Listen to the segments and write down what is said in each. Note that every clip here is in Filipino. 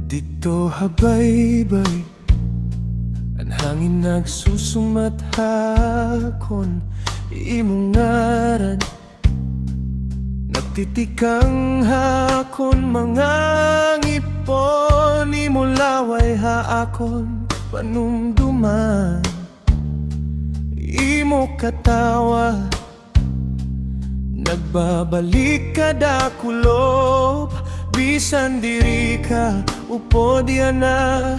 Dito habaybay ang hangin nagsusumat hakon imong ngaran. Nagtitikang hakon mga ngipon, imo laway haakon panumduman. Imo katawa nagbabalik kada kulop, bisan diri ka upod yan na.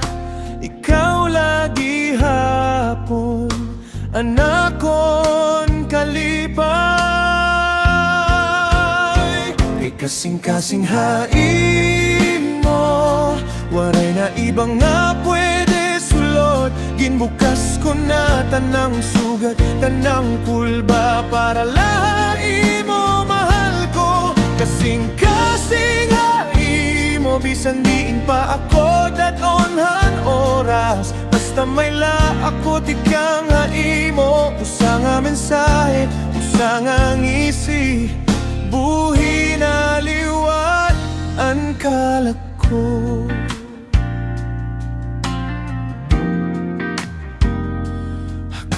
Ikaw lagi hapon anakon kalipay. Kay kasing-kasing hain mo, waray na ibang nga pwede sulod. Ginbukas ko na tanang sugat, tanang kulba para lahi mo mahal ko. Kasing-kasing hain mo, bisan diin pa ako datonhan oras. Basta may la ako tikang hain mo. Usa nga mensahe, usa nga ngisi, buhi na liwat ang kalako.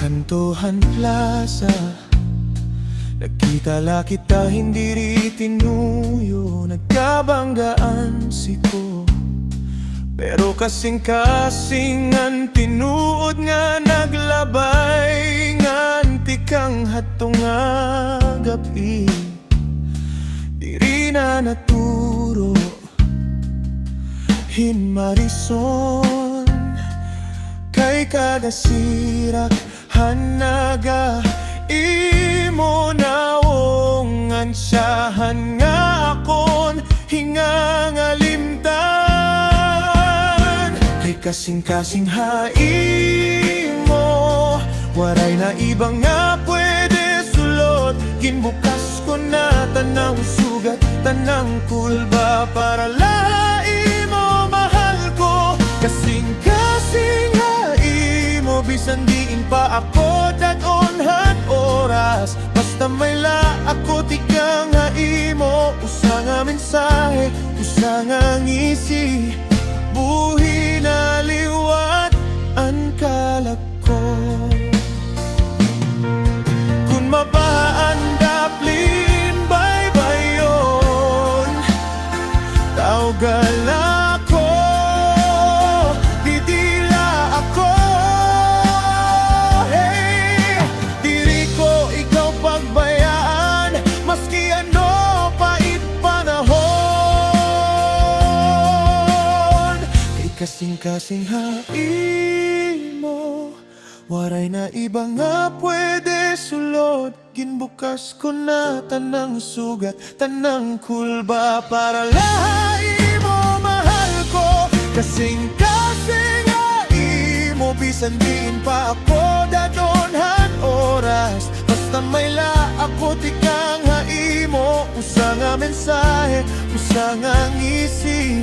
Kantohan Plaza, nagkita la kita hindi ri tinuyo. Nagkabanggaan siko, pero kasing-kasingan tinuod nga naglabay. Nganti kang hatong nga gabi, diri na naturo hinmarison. Kay kada sirak hanaga imo nawongan siyahan nga akon hingangalimtan. Kay kasing-kasing hain mo, waray na ibang nga pwede sulod. Ginbukas ko na tanang sugat, tanang kulba para lahi mo mahal ko. Kasing-kasing hain mo, bisan diin pa ako datonhan oras. Basta may la ako tikang hain mo. Usa nga mensahe, usa nga ngisi, buhi na liwat ang kalako. Kung mabaan daplin baybayon, tawgala ko, didila ako. Hey, diri ko ikaw pagbayaan, maski ano pait panahon. Kay kasing-kasing hain mo, waray na iba nga pwede sulod. Ginbukas ko na tanang sugat, tanang kulba para lahi mo mahal ko. Kasing-kasing hain mo, bisan diin pa ako datonhan oras. Basta may la ako tikang hain mo. Usa nga mensahe, usa nga ngisi,